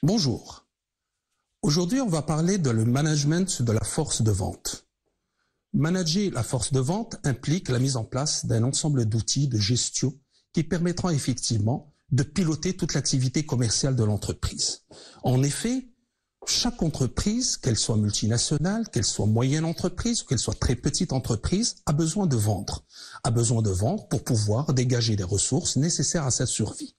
Bonjour. Aujourd'hui, on va parler de le management de la force de vente. Manager la force de vente implique la mise en place d'un ensemble d'outils de gestion qui permettront effectivement de piloter toute l'activité commerciale de l'entreprise. En effet, chaque entreprise, qu'elle soit multinationale, qu'elle soit moyenne entreprise ou qu'elle soit très petite entreprise, a besoin de vendre. A besoin de vendre pour pouvoir dégager les ressources nécessaires à sa survie.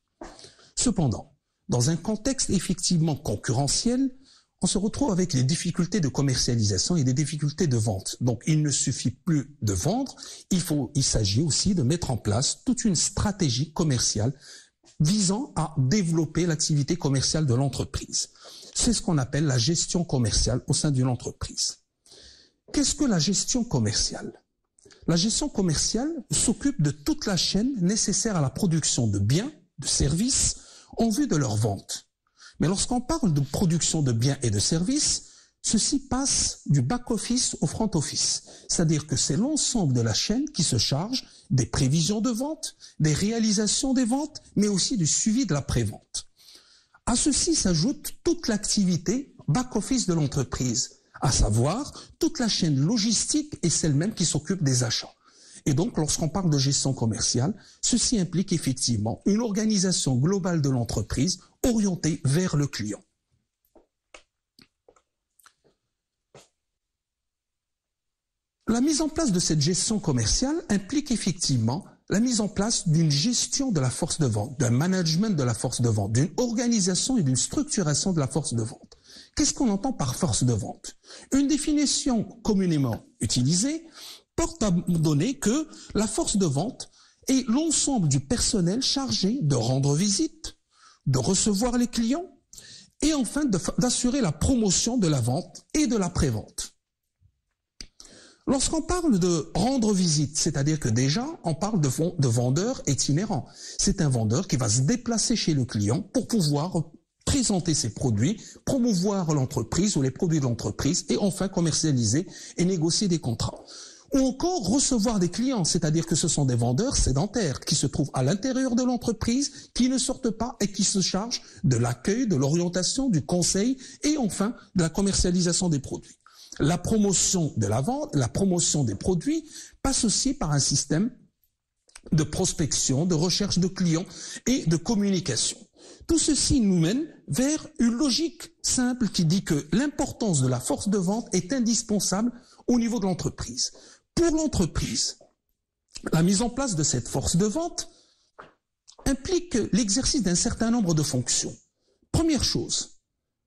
Cependant, dans un contexte effectivement concurrentiel, on se retrouve avec les difficultés de commercialisation et des difficultés de vente. Donc, il ne suffit plus de vendre, il s'agit aussi de mettre en place toute une stratégie commerciale visant à développer l'activité commerciale de l'entreprise. C'est ce qu'on appelle la gestion commerciale au sein d'une entreprise. Qu'est-ce que la gestion commerciale? La gestion commerciale s'occupe de toute la chaîne nécessaire à la production de biens, de services, en vue de leur vente. Mais lorsqu'on parle de production de biens et de services, ceci passe du back-office au front-office. C'est-à-dire que c'est l'ensemble de la chaîne qui se charge des prévisions de vente, des réalisations des ventes, mais aussi du suivi de la pré-vente. À ceci s'ajoute toute l'activité back-office de l'entreprise, à savoir toute la chaîne logistique et celle même qui s'occupe des achats. Et donc, lorsqu'on parle de gestion commerciale, ceci implique effectivement une organisation globale de l'entreprise orientée vers le client. La mise en place de cette gestion commerciale implique effectivement la mise en place d'une gestion de la force de vente, d'un management de la force de vente, d'une organisation et d'une structuration de la force de vente. Qu'est-ce qu'on entend par force de vente? Une définition communément utilisée porte à donner que la force de vente est l'ensemble du personnel chargé de rendre visite, de recevoir les clients et enfin d'assurer la promotion de la vente et de la pré-vente. Lorsqu'on parle de rendre visite, c'est-à-dire que déjà, on parle de vendeur itinérant. C'est un vendeur qui va se déplacer chez le client pour pouvoir présenter ses produits, promouvoir l'entreprise ou les produits de l'entreprise et enfin commercialiser et négocier des contrats. Ou encore recevoir des clients, c'est-à-dire que ce sont des vendeurs sédentaires qui se trouvent à l'intérieur de l'entreprise, qui ne sortent pas et qui se chargent de l'accueil, de l'orientation, du conseil et enfin de la commercialisation des produits. La promotion de la vente, la promotion des produits passe aussi par un système de prospection, de recherche de clients et de communication. Tout ceci nous mène vers une logique simple qui dit que l'importance de la force de vente est indispensable au niveau de l'entreprise. Pour l'entreprise, la mise en place de cette force de vente implique l'exercice d'un certain nombre de fonctions. Première chose,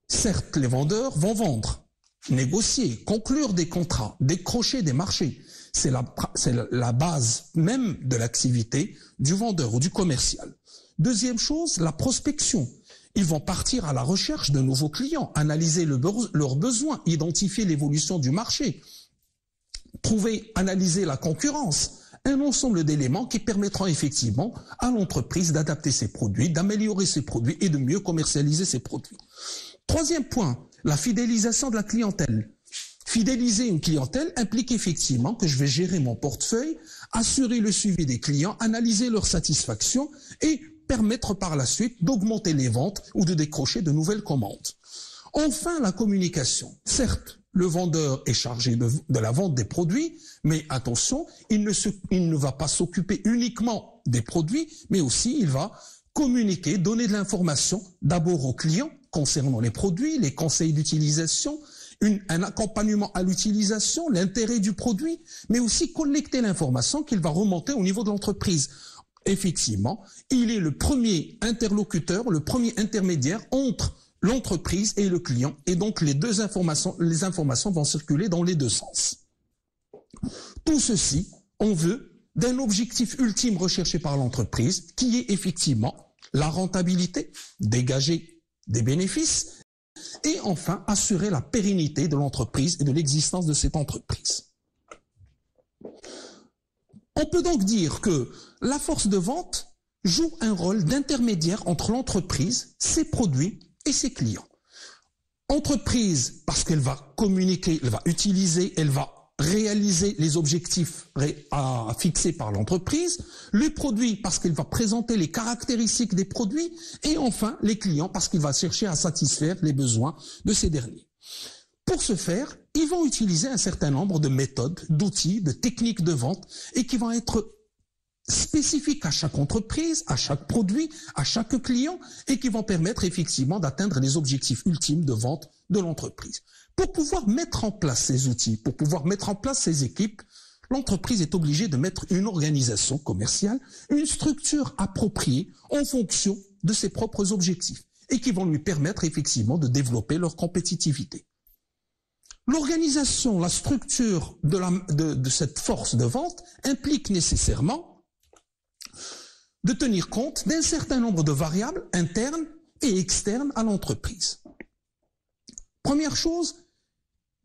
certes, les vendeurs vont vendre, négocier, conclure des contrats, décrocher des marchés. C'est la base même de l'activité du vendeur ou du commercial. Deuxième chose, la prospection. Ils vont partir à la recherche de nouveaux clients, analyser leurs besoins, identifier l'évolution du marché, analyser la concurrence, un ensemble d'éléments qui permettront effectivement à l'entreprise d'adapter ses produits, d'améliorer ses produits et de mieux commercialiser ses produits. Troisième point, la fidélisation de la clientèle. Fidéliser une clientèle implique effectivement que je vais gérer mon portefeuille, assurer le suivi des clients, analyser leur satisfaction et permettre par la suite d'augmenter les ventes ou de décrocher de nouvelles commandes. Enfin, la communication. Certes, le vendeur est chargé de la vente des produits, mais attention, il ne va pas s'occuper uniquement des produits, mais aussi il va communiquer, donner de l'information d'abord aux clients concernant les produits, les conseils d'utilisation, un accompagnement à l'utilisation, l'intérêt du produit, mais aussi collecter l'information qu'il va remonter au niveau de l'entreprise. Effectivement, il est le premier interlocuteur, le premier intermédiaire entre l'entreprise et le client, et donc les informations vont circuler dans les deux sens. Tout ceci en vue d'un objectif ultime recherché par l'entreprise, qui est effectivement la rentabilité, dégager des bénéfices, et enfin assurer la pérennité de l'entreprise et de l'existence de cette entreprise. On peut donc dire que la force de vente joue un rôle d'intermédiaire entre l'entreprise, ses produits et ses clients. Entreprise, parce qu'elle va communiquer, elle va utiliser, elle va réaliser les objectifs fixés par l'entreprise, le produit parce qu'il va présenter les caractéristiques des produits, et enfin les clients parce qu'il va chercher à satisfaire les besoins de ces derniers. Pour ce faire, ils vont utiliser un certain nombre de méthodes, d'outils, de techniques de vente, et qui vont être spécifiques à chaque entreprise, à chaque produit, à chaque client, et qui vont permettre effectivement d'atteindre les objectifs ultimes de vente de l'entreprise. Pour pouvoir mettre en place ces outils, pour pouvoir mettre en place ces équipes, l'entreprise est obligée de mettre une organisation commerciale, une structure appropriée en fonction de ses propres objectifs et qui vont lui permettre effectivement de développer leur compétitivité. L'organisation, la structure de cette force de vente implique nécessairement de tenir compte d'un certain nombre de variables internes et externes à l'entreprise. Première chose,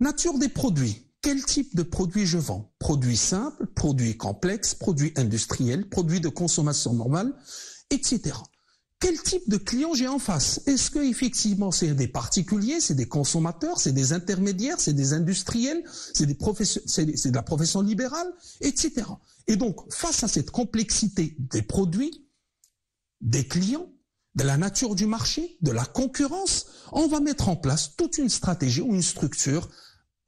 nature des produits. Quel type de produit je vends? Produits simples, produits complexes, produits industriels, produits de consommation normale, etc. Quel type de client j'ai en face? Est-ce que effectivement c'est des particuliers, c'est des consommateurs, c'est des intermédiaires, c'est des industriels, c'est de la profession libérale, etc. Et donc, face à cette complexité des produits, des clients, de la nature du marché, de la concurrence, on va mettre en place toute une stratégie ou une structure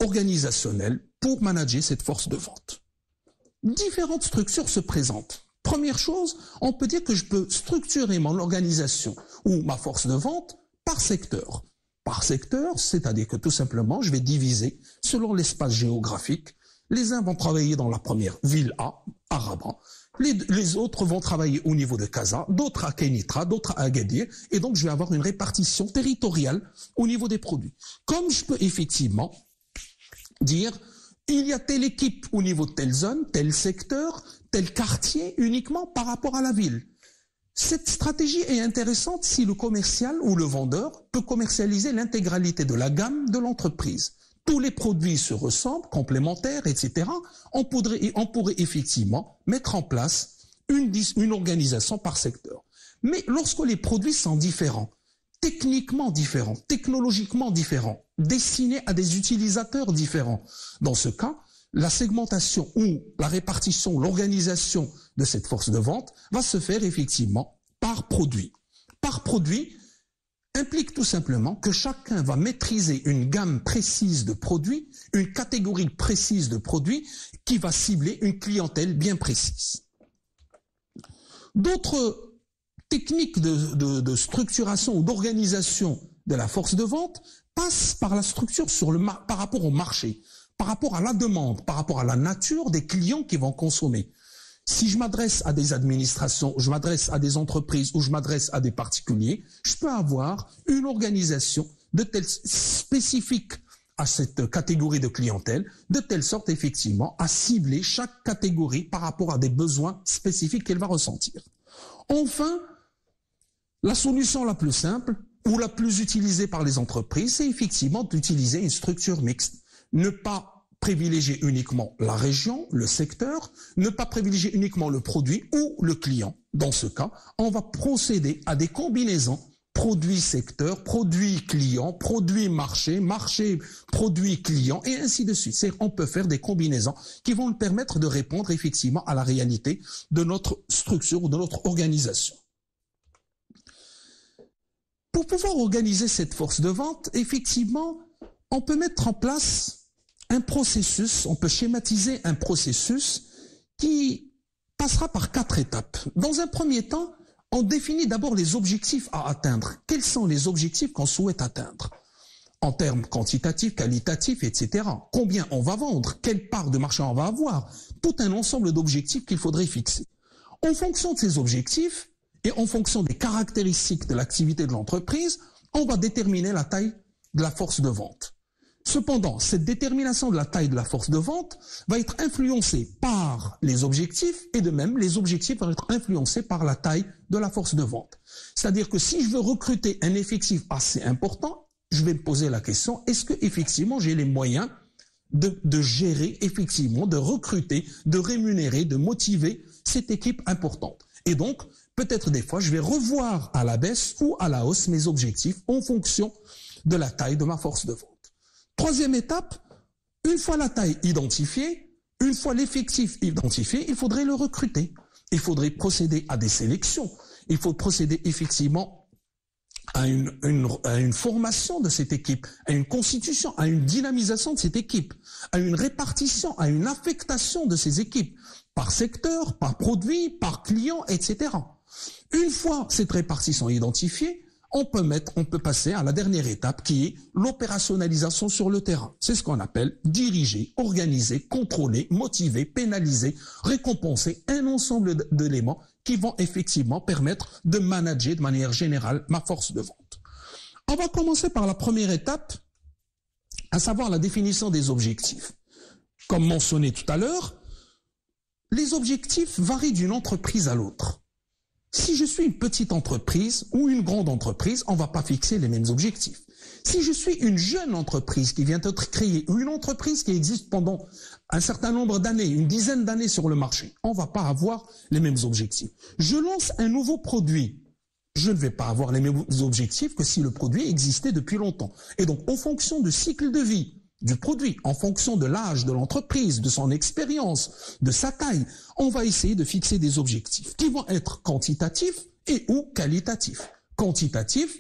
organisationnelle pour manager cette force de vente. Différentes structures se présentent. Première chose, on peut dire que je peux structurer mon organisation ou ma force de vente par secteur. Par secteur, c'est-à-dire que tout simplement, je vais diviser selon l'espace géographique. Les uns vont travailler dans la première ville A, à Rabat. Les autres vont travailler au niveau de Casa, d'autres à Kenitra, d'autres à Agadir. Et donc, je vais avoir une répartition territoriale au niveau des produits. Comme je peux effectivement dire, il y a telle équipe au niveau de telle zone, tel secteur, tel quartier uniquement par rapport à la ville. Cette stratégie est intéressante si le commercial ou le vendeur peut commercialiser l'intégralité de la gamme de l'entreprise. Tous les produits se ressemblent, complémentaires, etc. On pourrait effectivement mettre en place une organisation par secteur. Mais lorsque les produits sont différents, techniquement différents, technologiquement différents, destinés à des utilisateurs différents, dans ce cas, la segmentation ou la répartition, l'organisation de cette force de vente va se faire effectivement par produit. Par produit implique tout simplement que chacun va maîtriser une gamme précise de produits, une catégorie précise de produits qui va cibler une clientèle bien précise. D'autres techniques de structuration ou d'organisation de la force de vente passent par la structure par rapport au marché, par rapport à la demande, par rapport à la nature des clients qui vont consommer. Si je m'adresse à des administrations, je m'adresse à des entreprises ou je m'adresse à des particuliers, je peux avoir une organisation spécifique à cette catégorie de clientèle, de telle sorte effectivement à cibler chaque catégorie par rapport à des besoins spécifiques qu'elle va ressentir. Enfin, la solution la plus simple ou la plus utilisée par les entreprises, c'est effectivement d'utiliser une structure mixte. Ne pas privilégier uniquement la région, le secteur, ne pas privilégier uniquement le produit ou le client. Dans ce cas, on va procéder à des combinaisons produit-secteur, produit-client, produit-marché, marché-produit-client, et ainsi de suite. On peut faire des combinaisons qui vont nous permettre de répondre effectivement à la réalité de notre structure ou de notre organisation. Pour pouvoir organiser cette force de vente, effectivement, on peut mettre en place un processus, on peut schématiser un processus qui passera par 4 étapes. Dans un premier temps, on définit d'abord les objectifs à atteindre. Quels sont les objectifs qu'on souhaite atteindre? En termes quantitatifs, qualitatifs, etc. Combien on va vendre? Quelle part de marché on va avoir? Tout un ensemble d'objectifs qu'il faudrait fixer. En fonction de ces objectifs et en fonction des caractéristiques de l'activité de l'entreprise, on va déterminer la taille de la force de vente. Cependant, cette détermination de la taille de la force de vente va être influencée par les objectifs et de même, les objectifs vont être influencés par la taille de la force de vente. C'est-à-dire que si je veux recruter un effectif assez important, je vais me poser la question, est-ce que effectivement j'ai les moyens de gérer effectivement, de recruter, de rémunérer, de motiver cette équipe importante? Et donc, peut-être des fois, je vais revoir à la baisse ou à la hausse mes objectifs en fonction de la taille de ma force de vente. Troisième étape, Une fois la taille identifiée, une fois l'effectif identifié, il faudrait le recruter. Il faudrait procéder à des sélections. Il faut procéder effectivement à une formation de cette équipe, à une constitution, à une dynamisation de cette équipe, à une répartition, à une affectation de ces équipes, par secteur, par produit, par client, etc. Une fois cette répartition identifiée, on peut passer à la dernière étape qui est l'opérationnalisation sur le terrain. C'est ce qu'on appelle diriger, organiser, contrôler, motiver, pénaliser, récompenser un ensemble d'éléments qui vont effectivement permettre de manager de manière générale ma force de vente. On va commencer par la première étape, à savoir la définition des objectifs. Comme mentionné tout à l'heure, les objectifs varient d'une entreprise à l'autre. Si je suis une petite entreprise ou une grande entreprise, on ne va pas fixer les mêmes objectifs. Si je suis une jeune entreprise qui vient d'être créée ou une entreprise qui existe pendant un certain nombre d'années, une dizaine d'années sur le marché, on ne va pas avoir les mêmes objectifs. Je lance un nouveau produit. Je ne vais pas avoir les mêmes objectifs que si le produit existait depuis longtemps. Et donc, en fonction du cycle de vie du produit, en fonction de l'âge de l'entreprise, de son expérience, de sa taille, on va essayer de fixer des objectifs qui vont être quantitatifs et ou qualitatifs. Quantitatifs,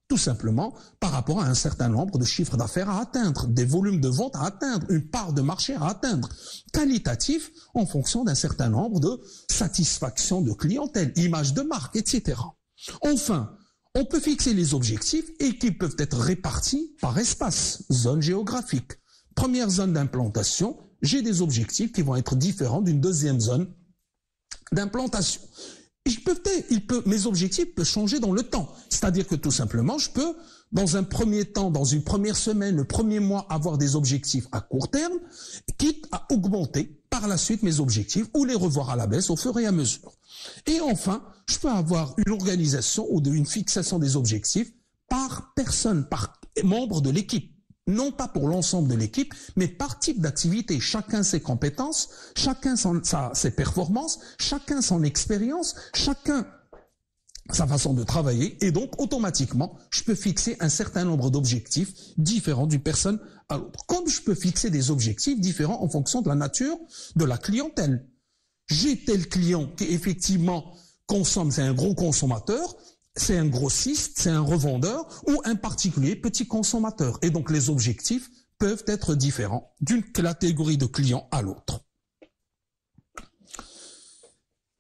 tout simplement par rapport à un certain nombre de chiffres d'affaires à atteindre, des volumes de vente à atteindre, une part de marché à atteindre. Qualitatifs, en fonction d'un certain nombre de satisfactions de clientèle, image de marque, etc. Enfin, on peut fixer les objectifs et qui peuvent être répartis par espace, zone géographique. Première zone d'implantation, j'ai des objectifs qui vont être différents d'une deuxième zone d'implantation. Mes objectifs peuvent changer dans le temps. C'est-à-dire que tout simplement, je peux, dans un premier temps, dans une première semaine, le premier mois, avoir des objectifs à court terme, quitte à augmenter par la suite mes objectifs ou les revoir à la baisse au fur et à mesure. Et enfin, je peux avoir une organisation ou une fixation des objectifs par personne, par membre de l'équipe. Non pas pour l'ensemble de l'équipe, mais par type d'activité. Chacun ses compétences, chacun ses performances, chacun son expérience, chacun sa façon de travailler. Et donc, automatiquement, je peux fixer un certain nombre d'objectifs différents d'une personne à l'autre. Comme je peux fixer des objectifs différents en fonction de la nature de la clientèle. J'ai tel client qui effectivement consomme, c'est un gros consommateur, c'est un grossiste, c'est un revendeur ou un particulier petit consommateur. Et donc les objectifs peuvent être différents d'une catégorie de clients à l'autre.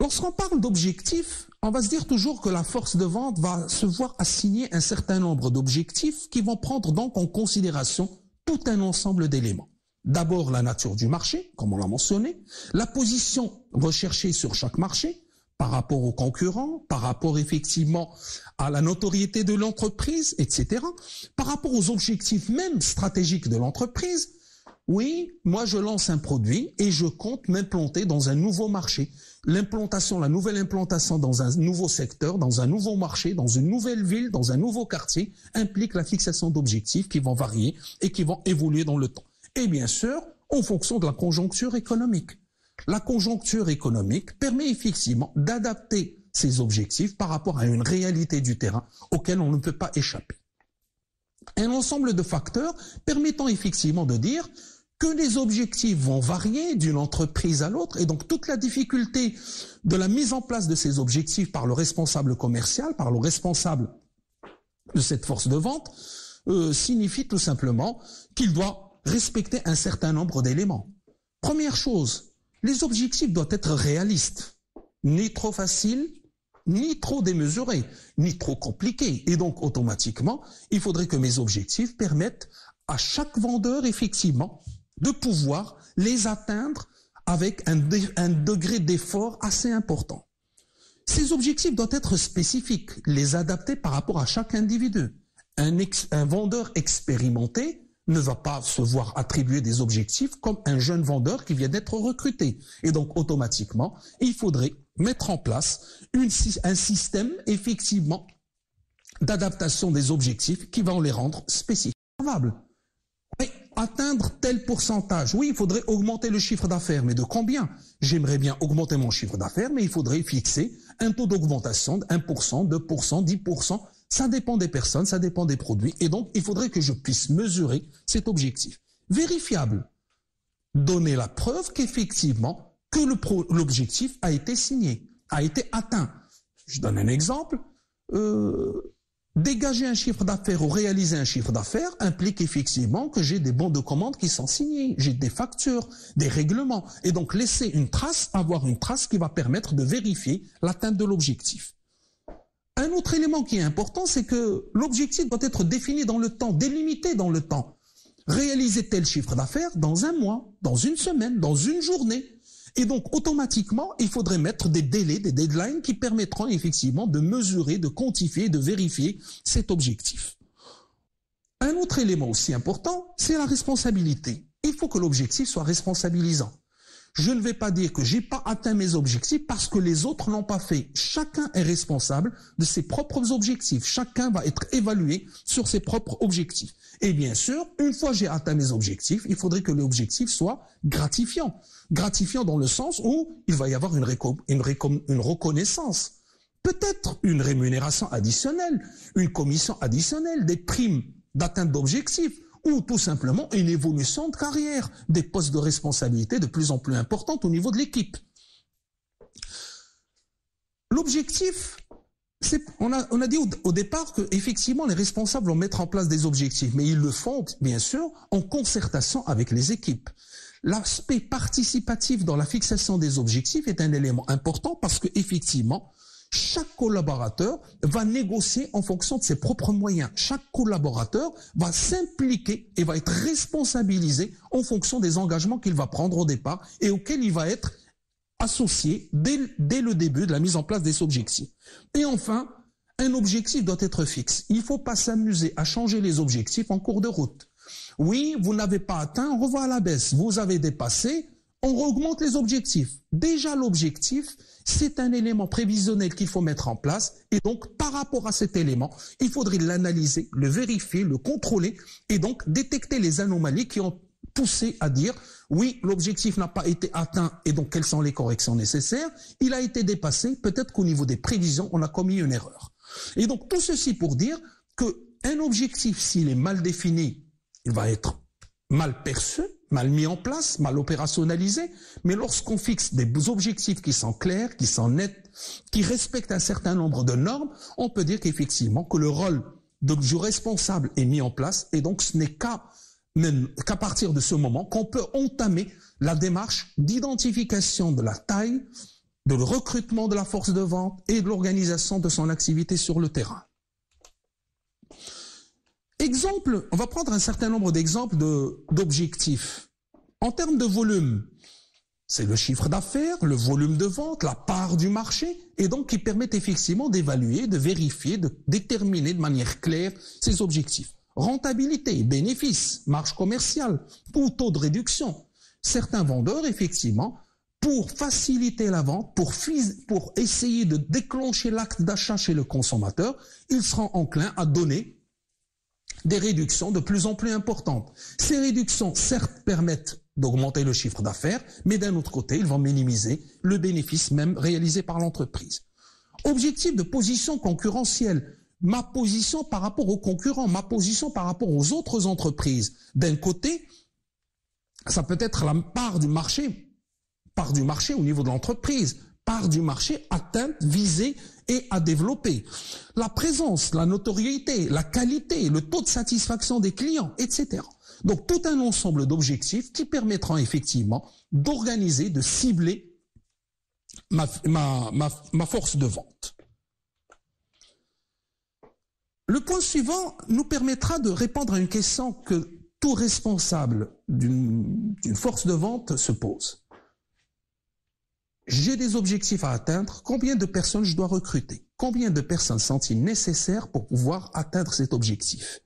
Lorsqu'on parle d'objectifs, on va se dire toujours que la force de vente va se voir assigner un certain nombre d'objectifs qui vont prendre donc en considération tout un ensemble d'éléments. D'abord la nature du marché, comme on l'a mentionné, la position recherchée sur chaque marché, par rapport aux concurrents, par rapport effectivement à la notoriété de l'entreprise, etc. Par rapport aux objectifs même stratégiques de l'entreprise. Oui, moi je lance un produit et je compte m'implanter dans un nouveau marché. L'implantation, la nouvelle implantation dans un nouveau secteur, dans un nouveau marché, dans une nouvelle ville, dans un nouveau quartier, implique la fixation d'objectifs qui vont varier et qui vont évoluer dans le temps. Et bien sûr, en fonction de la conjoncture économique. La conjoncture économique permet effectivement d'adapter ces objectifs par rapport à une réalité du terrain auquel on ne peut pas échapper. Un ensemble de facteurs permettant effectivement de dire que les objectifs vont varier d'une entreprise à l'autre et donc toute la difficulté de la mise en place de ces objectifs par le responsable commercial, par le responsable de cette force de vente, signifie tout simplement qu'il doit respecter un certain nombre d'éléments. Première chose, les objectifs doivent être réalistes, ni trop faciles, ni trop démesurés, ni trop compliqués. Et donc, automatiquement, il faudrait que mes objectifs permettent à chaque vendeur, effectivement, de pouvoir les atteindre avec un degré d'effort assez important. Ces objectifs doivent être spécifiques, les adapter par rapport à chaque individu. Un vendeur expérimenté ne va pas se voir attribuer des objectifs comme un jeune vendeur qui vient d'être recruté. Et donc, automatiquement, il faudrait mettre en place un système, effectivement, d'adaptation des objectifs qui vont les rendre spécifiques. Oui, atteindre tel pourcentage. Oui, il faudrait augmenter le chiffre d'affaires, mais de combien? J'aimerais bien augmenter mon chiffre d'affaires, mais il faudrait fixer un taux d'augmentation de 1%, 2%, 10%. Ça dépend des personnes, ça dépend des produits. Et donc, il faudrait que je puisse mesurer cet objectif. Vérifiable. donner la preuve qu'effectivement, que l'objectif a été signé, a été atteint. Je donne un exemple. Dégager un chiffre d'affaires ou réaliser un chiffre d'affaires implique effectivement que j'ai des bons de commande qui sont signés, j'ai des factures, des règlements, et donc laisser une trace, avoir une trace qui va permettre de vérifier l'atteinte de l'objectif. Un autre élément qui est important, c'est que l'objectif doit être défini dans le temps, délimité dans le temps. Réaliser tel chiffre d'affaires dans un mois, dans une semaine, dans une journée. Et donc, automatiquement, il faudrait mettre des délais, des deadlines qui permettront effectivement de mesurer, de quantifier, de vérifier cet objectif. Un autre élément aussi important, c'est la responsabilité. Il faut que l'objectif soit responsabilisant. Je ne vais pas dire que j'ai pas atteint mes objectifs parce que les autres n'ont pas fait. Chacun est responsable de ses propres objectifs. Chacun va être évalué sur ses propres objectifs. Et bien sûr, une fois que j'ai atteint mes objectifs, il faudrait que l'objectif soit gratifiant. Gratifiant dans le sens où il va y avoir une reconnaissance. Peut-être une rémunération additionnelle, une commission additionnelle, des primes d'atteinte d'objectifs, ou tout simplement une évolution de carrière, des postes de responsabilité de plus en plus importants au niveau de l'équipe. L'objectif, on a dit au départ que effectivement les responsables vont mettre en place des objectifs, mais ils le font bien sûr en concertation avec les équipes. L'aspect participatif dans la fixation des objectifs est un élément important parce que effectivement, chaque collaborateur va négocier en fonction de ses propres moyens. Chaque collaborateur va s'impliquer et va être responsabilisé en fonction des engagements qu'il va prendre au départ et auxquels il va être associé dès le début de la mise en place des objectifs. Et enfin, un objectif doit être fixe. Il ne faut pas s'amuser à changer les objectifs en cours de route. Oui, vous n'avez pas atteint, on revoit à la baisse. Vous avez dépassé, on augmente les objectifs. Déjà, l'objectif, c'est un élément prévisionnel qu'il faut mettre en place. Et donc, par rapport à cet élément, il faudrait l'analyser, le vérifier, le contrôler et donc détecter les anomalies qui ont poussé à dire oui, l'objectif n'a pas été atteint et donc quelles sont les corrections nécessaires. Il a été dépassé, peut-être qu'au niveau des prévisions, on a commis une erreur. Et donc, tout ceci pour dire qu'un objectif, s'il est mal défini, il va être mal perçu, mal mis en place, mal opérationnalisé, mais lorsqu'on fixe des objectifs qui sont clairs, qui sont nets, qui respectent un certain nombre de normes, on peut dire qu'effectivement que le rôle du responsable est mis en place et donc ce n'est qu'à partir de ce moment qu'on peut entamer la démarche d'identification de la taille, de le recrutement de la force de vente et de l'organisation de son activité sur le terrain. Exemple, on va prendre un certain nombre d'exemples d'objectifs. En termes de volume, c'est le chiffre d'affaires, le volume de vente, la part du marché, et donc qui permettent effectivement d'évaluer, de vérifier, de déterminer de manière claire ces objectifs. Rentabilité, bénéfice, marge commerciale, ou taux de réduction. Certains vendeurs, effectivement, pour faciliter la vente, pour essayer de déclencher l'acte d'achat chez le consommateur, ils seront enclins à donner des réductions de plus en plus importantes. Ces réductions, certes, permettent d'augmenter le chiffre d'affaires, mais d'un autre côté, ils vont minimiser le bénéfice même réalisé par l'entreprise. Objectif de position concurrentielle. Ma position par rapport aux concurrents, ma position par rapport aux autres entreprises. D'un côté, ça peut être la part du marché au niveau de l'entreprise, part du marché atteinte, visée et à développer. La présence, la notoriété, la qualité, le taux de satisfaction des clients, etc. Donc tout un ensemble d'objectifs qui permettront effectivement d'organiser, de cibler ma force de vente. Le point suivant nous permettra de répondre à une question que tout responsable d'une force de vente se pose. J'ai des objectifs à atteindre, combien de personnes je dois recruter? Combien de personnes sont-ils nécessaires pour pouvoir atteindre cet objectif?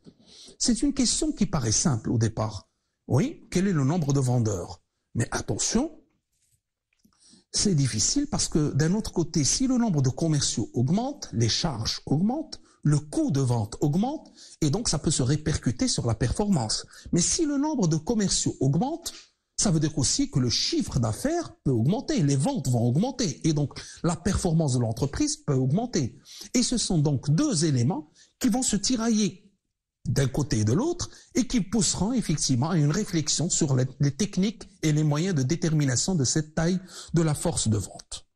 C'est une question qui paraît simple au départ. Oui, quel est le nombre de vendeurs? Mais attention, c'est difficile parce que d'un autre côté, si le nombre de commerciaux augmente, les charges augmentent, le coût de vente augmente et donc ça peut se répercuter sur la performance. Mais si le nombre de commerciaux augmente, ça veut dire aussi que le chiffre d'affaires peut augmenter, les ventes vont augmenter et donc la performance de l'entreprise peut augmenter. Et ce sont donc deux éléments qui vont se tirailler d'un côté et de l'autre et qui pousseront effectivement à une réflexion sur les techniques et les moyens de détermination de cette taille de la force de vente.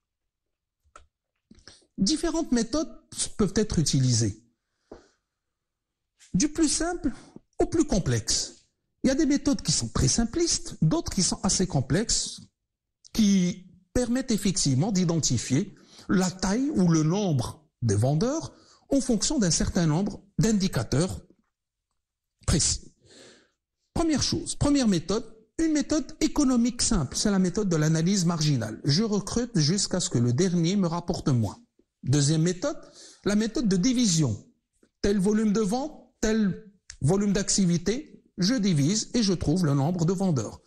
Différentes méthodes peuvent être utilisées, du plus simple au plus complexe. Il y a des méthodes qui sont très simplistes, d'autres qui sont assez complexes, qui permettent effectivement d'identifier la taille ou le nombre des vendeurs en fonction d'un certain nombre d'indicateurs précis. Première chose, première méthode, une méthode économique simple, c'est la méthode de l'analyse marginale. Je recrute jusqu'à ce que le dernier me rapporte moins. Deuxième méthode, la méthode de division. Tel volume de vente, tel volume d'activité, je divise et je trouve le nombre de vendeurs.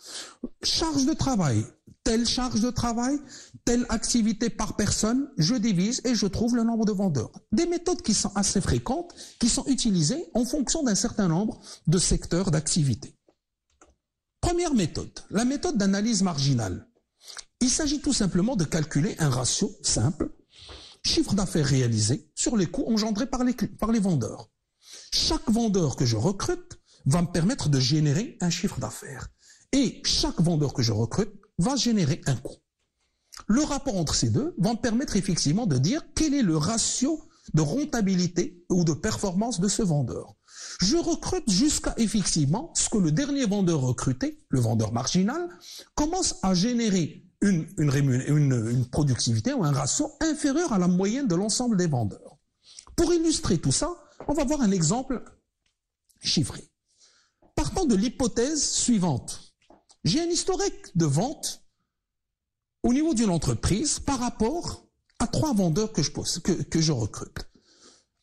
Charge de travail, telle charge de travail, telle activité par personne, je divise et je trouve le nombre de vendeurs. Des méthodes qui sont assez fréquentes, qui sont utilisées en fonction d'un certain nombre de secteurs d'activité. Première méthode, la méthode d'analyse marginale. Il s'agit tout simplement de calculer un ratio simple, chiffre d'affaires réalisé sur les coûts engendrés par les vendeurs. Chaque vendeur que je recrute va me permettre de générer un chiffre d'affaires. Et chaque vendeur que je recrute va générer un coût. Le rapport entre ces deux va me permettre effectivement de dire quel est le ratio de rentabilité ou de performance de ce vendeur. Je recrute jusqu'à effectivement ce que le dernier vendeur recruté, le vendeur marginal, commence à générer une productivité ou un ratio inférieur à la moyenne de l'ensemble des vendeurs. Pour illustrer tout ça, on va voir un exemple chiffré. Partant de l'hypothèse suivante, j'ai un historique de vente au niveau d'une entreprise par rapport à 3 vendeurs que je recrute,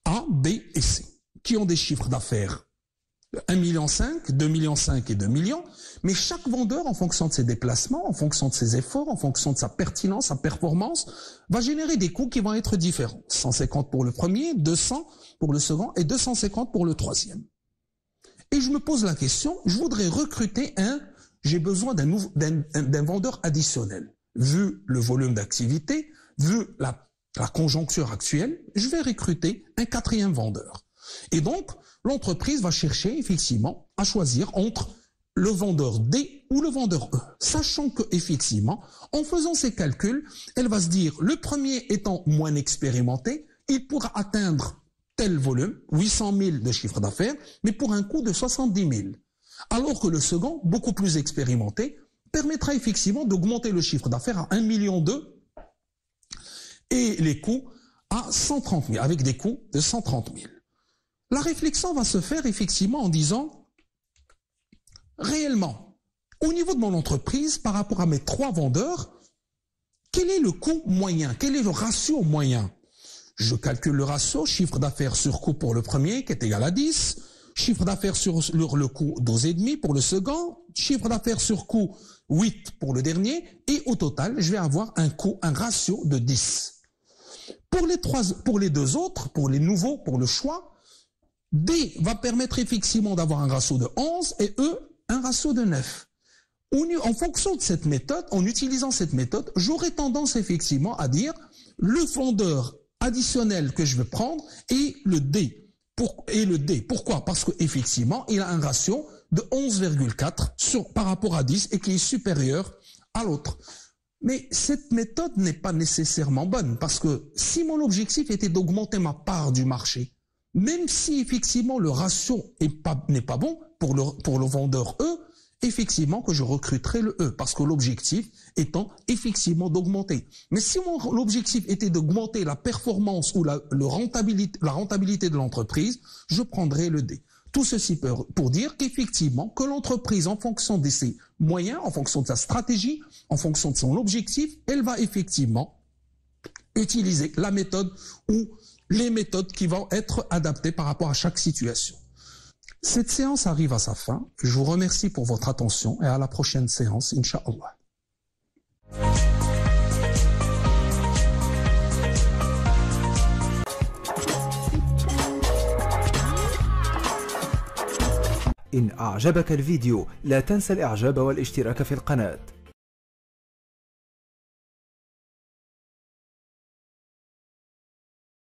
A, B et C, qui ont des chiffres d'affaires 1,5 million, 2,5 millions et 2 millions, mais chaque vendeur, en fonction de ses déplacements, en fonction de ses efforts, en fonction de sa pertinence, sa performance, va générer des coûts qui vont être différents. 150 pour le premier, 200 pour le second et 250 pour le troisième. Et je me pose la question, je voudrais recruter j'ai besoin d'un vendeur additionnel. Vu le volume d'activité, vu la conjoncture actuelle, je vais recruter un 4e vendeur. Et donc, l'entreprise va chercher effectivement à choisir entre le vendeur D ou le vendeur E, sachant que effectivement, en faisant ces calculs, elle va se dire, le premier étant moins expérimenté, il pourra atteindre tel volume, 800 000 de chiffre d'affaires, mais pour un coût de 70 000. Alors que le second, beaucoup plus expérimenté, permettra effectivement d'augmenter le chiffre d'affaires à 1,2 million et les coûts à 130 000, avec des coûts de 130 000. La réflexion va se faire effectivement en disant, réellement, au niveau de mon entreprise, par rapport à mes 3 vendeurs, quel est le coût moyen? Quel est le ratio moyen? Je calcule le ratio, chiffre d'affaires sur coût pour le premier, qui est égal à 10, chiffre d'affaires sur le coût 12,5 pour le second, chiffre d'affaires sur coût 8 pour le dernier, et au total, je vais avoir un ratio de 10. Pour les 2 autres, pour les nouveaux, pour le choix, D va permettre effectivement d'avoir un ratio de 11 et E, un ratio de 9. En fonction de cette méthode, en utilisant cette méthode, j'aurai tendance effectivement à dire le vendeur additionnel que je vais prendre est le D. Pourquoi? Parce qu'effectivement, il a un ratio de 11,4 par rapport à 10 et qui est supérieur à l'autre. Mais cette méthode n'est pas nécessairement bonne parce que si mon objectif était d'augmenter ma part du marché, même si effectivement le ratio n'est pas bon pour le vendeur E, effectivement que je recruterai le E, parce que l'objectif étant effectivement d'augmenter. Mais si l'objectif était d'augmenter la performance ou la rentabilité de l'entreprise, je prendrai le D. Tout ceci pour dire qu'effectivement, que l'entreprise, en fonction de ses moyens, en fonction de sa stratégie, en fonction de son objectif, elle va effectivement utiliser la méthode ou les méthodes qui vont être adaptées par rapport à chaque situation. Cette séance arrive à sa fin. Je vous remercie pour votre attention et à la prochaine séance, Inch'Allah. إن أعجبك الفيديو لا تنسى الإعجاب والاشتراك في القناة.